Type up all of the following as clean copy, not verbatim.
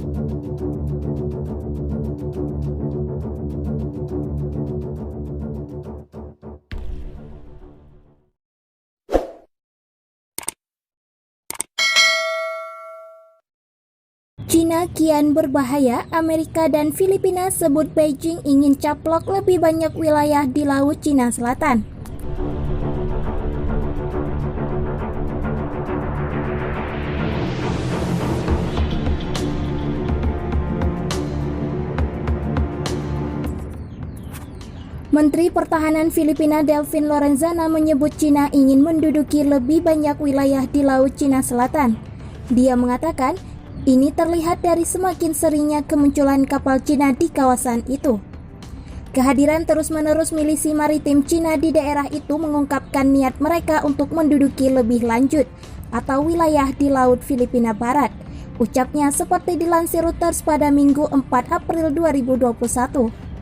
Cina kian berbahaya, Amerika dan Filipina sebut Beijing ingin caplok lebih banyak wilayah di Laut Cina Selatan. Menteri Pertahanan Filipina Delfin Lorenzana menyebut Cina ingin menduduki lebih banyak wilayah di Laut Cina Selatan. Dia mengatakan, ini terlihat dari semakin seringnya kemunculan kapal Cina di kawasan itu. Kehadiran terus-menerus milisi maritim Cina di daerah itu mengungkapkan niat mereka untuk menduduki lebih lanjut atau wilayah di Laut Filipina Barat. Ucapnya seperti dilansir Reuters pada Minggu 4 April 2021.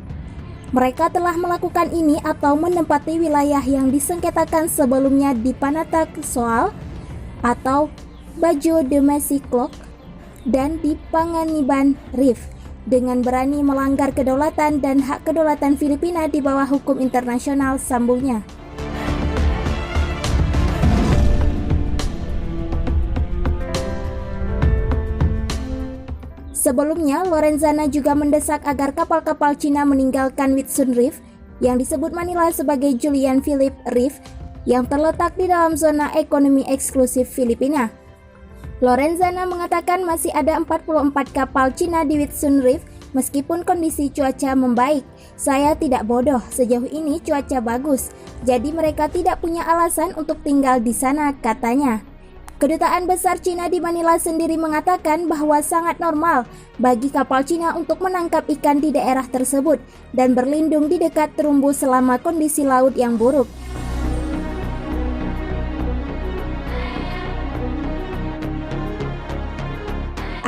Mereka telah melakukan ini atau menempati wilayah yang disengketakan sebelumnya di Panatak Soal atau Bajo de Mesiklok dan di Panganiban Reef dengan berani melanggar kedaulatan dan hak kedaulatan Filipina di bawah hukum internasional, sambungnya. Sebelumnya, Lorenzana juga mendesak agar kapal-kapal Cina meninggalkan Whitsun Reef yang disebut Manila sebagai Julian Philip Reef yang terletak di dalam zona ekonomi eksklusif Filipina. Lorenzana mengatakan masih ada 44 kapal Cina di Whitsun Reef meskipun kondisi cuaca membaik. Saya tidak bodoh, sejauh ini cuaca bagus, jadi mereka tidak punya alasan untuk tinggal di sana, katanya. Kedutaan Besar Cina di Manila sendiri mengatakan bahwa sangat normal bagi kapal Cina untuk menangkap ikan di daerah tersebut dan berlindung di dekat terumbu selama kondisi laut yang buruk.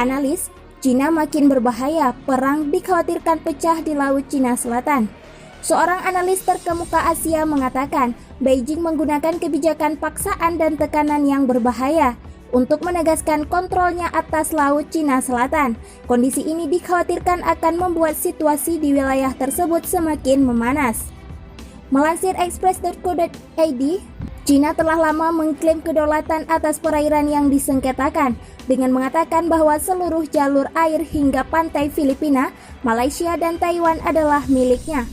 Analis, Cina makin berbahaya, perang dikhawatirkan pecah di Laut Cina Selatan. Seorang analis terkemuka Asia mengatakan, Beijing menggunakan kebijakan paksaan dan tekanan yang berbahaya untuk menegaskan kontrolnya atas Laut Cina Selatan. Kondisi ini dikhawatirkan akan membuat situasi di wilayah tersebut semakin memanas. Melansir express.co.id, Cina telah lama mengklaim kedaulatan atas perairan yang disengketakan dengan mengatakan bahwa seluruh jalur air hingga pantai Filipina, Malaysia, dan Taiwan adalah miliknya.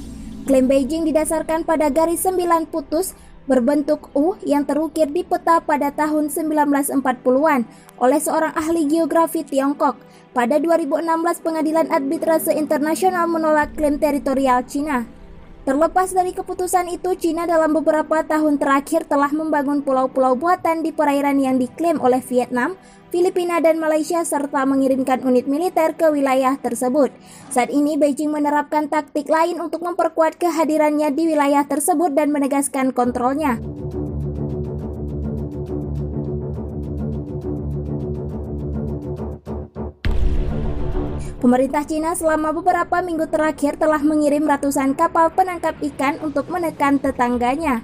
Klaim Beijing didasarkan pada garis 9 putus berbentuk U yang terukir di peta pada tahun 1940-an oleh seorang ahli geografi Tiongkok. Pada 2016, Pengadilan Arbitrase Internasional menolak klaim teritorial Cina. Terlepas dari keputusan itu, Cina dalam beberapa tahun terakhir telah membangun pulau-pulau buatan di perairan yang diklaim oleh Vietnam, Filipina, dan Malaysia serta mengirimkan unit militer ke wilayah tersebut. Saat ini, Beijing menerapkan taktik lain untuk memperkuat kehadirannya di wilayah tersebut dan menegaskan kontrolnya. Pemerintah Cina selama beberapa minggu terakhir telah mengirim ratusan kapal penangkap ikan untuk menekan tetangganya.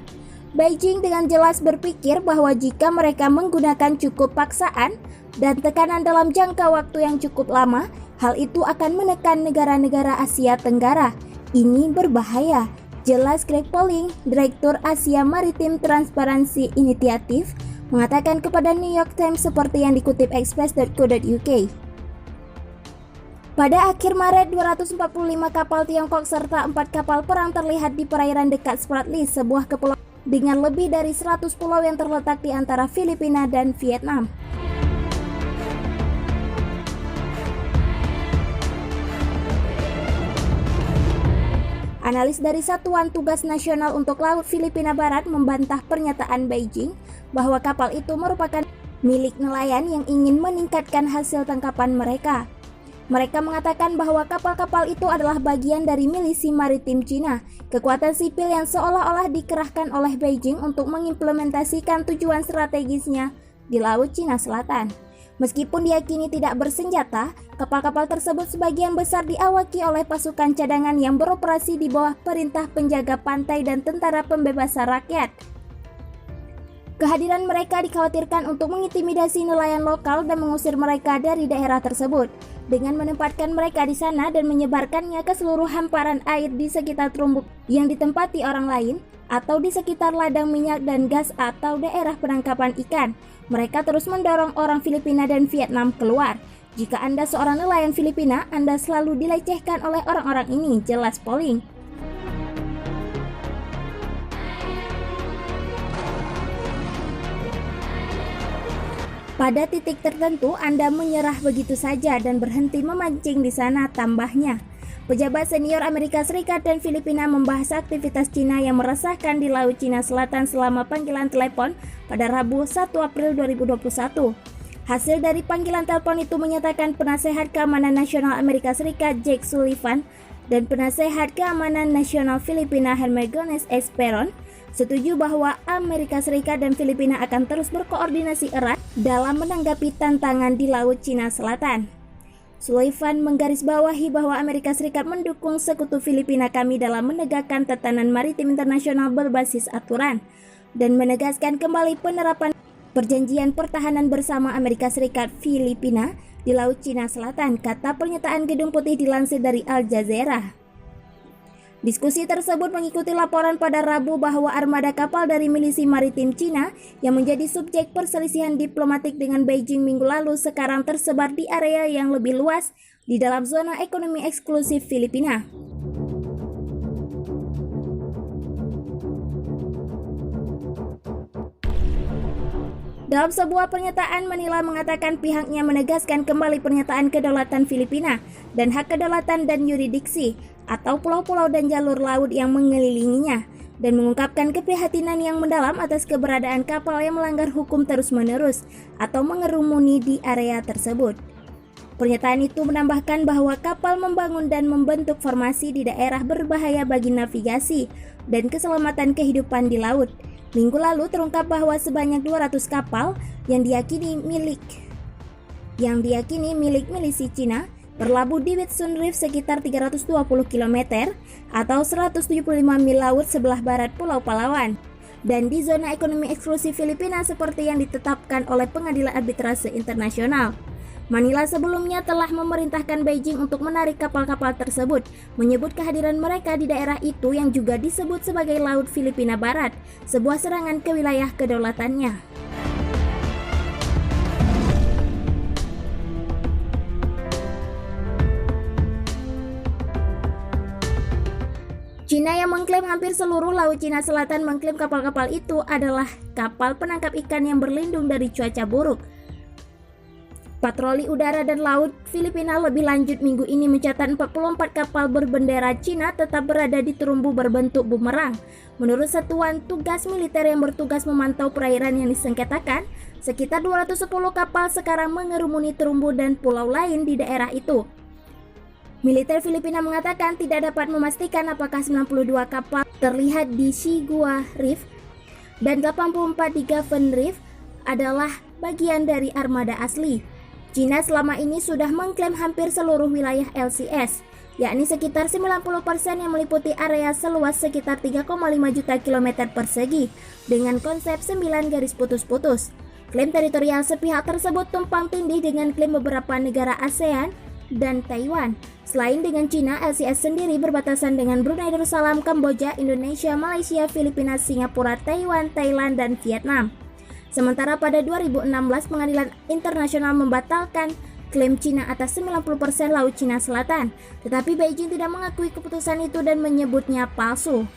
Beijing dengan jelas berpikir bahwa jika mereka menggunakan cukup paksaan dan tekanan dalam jangka waktu yang cukup lama, hal itu akan menekan negara-negara Asia Tenggara. Ini berbahaya, jelas Greg Polling, Direktur Asia Maritim Transparency Initiative, mengatakan kepada New York Times seperti yang dikutip express.co.uk. Pada akhir Maret, 245 kapal Tiongkok serta 4 kapal perang terlihat di perairan dekat Spratly, sebuah kepulauan dengan lebih dari 100 pulau yang terletak di antara Filipina dan Vietnam. Analis dari Satuan Tugas Nasional untuk Laut Filipina Barat membantah pernyataan Beijing bahwa kapal itu merupakan milik nelayan yang ingin meningkatkan hasil tangkapan mereka. Mereka mengatakan bahwa kapal-kapal itu adalah bagian dari milisi maritim Cina, kekuatan sipil yang seolah-olah dikerahkan oleh Beijing untuk mengimplementasikan tujuan strategisnya di Laut Cina Selatan. Meskipun diyakini tidak bersenjata, kapal-kapal tersebut sebagian besar diawaki oleh pasukan cadangan yang beroperasi di bawah perintah penjaga pantai dan tentara pembebasan rakyat. Kehadiran mereka dikhawatirkan untuk mengintimidasi nelayan lokal dan mengusir mereka dari daerah tersebut. dengan menempatkan mereka di sana dan menyebarkannya ke seluruh hamparan air di sekitar terumbu yang ditempati orang lain atau di sekitar ladang minyak dan gas atau daerah penangkapan ikan. Mereka terus mendorong orang Filipina dan Vietnam keluar. Jika Anda seorang nelayan Filipina, Anda selalu dilecehkan oleh orang-orang ini, jelas Pauling. Pada titik tertentu, Anda menyerah begitu saja dan berhenti memancing di sana, tambahnya. Pejabat senior Amerika Serikat dan Filipina membahas aktivitas Cina yang meresahkan di Laut Cina Selatan selama panggilan telepon pada Rabu 1 April 2021. Hasil dari panggilan telepon itu menyatakan Penasehat Keamanan Nasional Amerika Serikat Jake Sullivan dan Penasehat Keamanan Nasional Filipina Hermegones Esperon setuju bahwa Amerika Serikat dan Filipina akan terus berkoordinasi erat dalam menanggapi tantangan di Laut Cina Selatan. Sullivan menggarisbawahi bahwa Amerika Serikat mendukung sekutu Filipina kami dalam menegakkan tatanan maritim internasional berbasis aturan dan menegaskan kembali penerapan perjanjian pertahanan bersama Amerika Serikat Filipina di Laut Cina Selatan, kata pernyataan Gedung Putih dilansir dari Al Jazeera. Diskusi tersebut mengikuti laporan pada Rabu bahwa armada kapal dari milisi maritim Cina yang menjadi subjek perselisihan diplomatik dengan Beijing minggu lalu sekarang tersebar di area yang lebih luas di dalam zona ekonomi eksklusif Filipina. Dalam sebuah pernyataan, Manila mengatakan pihaknya menegaskan kembali pernyataan kedaulatan Filipina dan hak kedaulatan dan yurisdiksi atau pulau-pulau dan jalur laut yang mengelilinginya dan mengungkapkan keprihatinan yang mendalam atas keberadaan kapal yang melanggar hukum terus-menerus atau mengerumuni di area tersebut. Pernyataan itu menambahkan bahwa kapal membangun dan membentuk formasi di daerah berbahaya bagi navigasi dan keselamatan kehidupan di laut. Minggu lalu terungkap bahwa sebanyak 200 kapal yang diyakini milik milisi Cina berlabuh di Whitsun Reef sekitar 320 km atau 175 mil laut sebelah barat Pulau Palawan dan di zona ekonomi eksklusif Filipina seperti yang ditetapkan oleh Pengadilan Arbitrase Internasional. Manila sebelumnya telah memerintahkan Beijing untuk menarik kapal-kapal tersebut, menyebut kehadiran mereka di daerah itu yang juga disebut sebagai Laut Filipina Barat, sebuah serangan ke wilayah kedaulatannya. Cina yang mengklaim hampir seluruh Laut Cina Selatan mengklaim kapal-kapal itu adalah kapal penangkap ikan yang berlindung dari cuaca buruk. Patroli Udara dan Laut Filipina lebih lanjut minggu ini mencatat 44 kapal berbendera Cina tetap berada di terumbu berbentuk bumerang. Menurut Satuan Tugas Militer yang bertugas memantau perairan yang disengketakan, sekitar 210 kapal sekarang mengerumuni terumbu dan pulau lain di daerah itu. Militer Filipina mengatakan tidak dapat memastikan apakah 92 kapal terlihat di Sigua Reef dan 84 di Govan Reef adalah bagian dari armada asli. Cina selama ini sudah mengklaim hampir seluruh wilayah LCS, yakni sekitar 90% yang meliputi area seluas sekitar 3,5 juta kilometer persegi dengan konsep 9 garis putus-putus. Klaim teritorial sepihak tersebut tumpang tindih dengan klaim beberapa negara ASEAN dan Taiwan. Selain dengan Cina, LCS sendiri berbatasan dengan Brunei Darussalam, Kamboja, Indonesia, Malaysia, Filipina, Singapura, Taiwan, Thailand, dan Vietnam. Sementara pada 2016, Pengadilan Internasional membatalkan klaim Cina atas 90% Laut Cina Selatan, tetapi Beijing tidak mengakui keputusan itu dan menyebutnya palsu.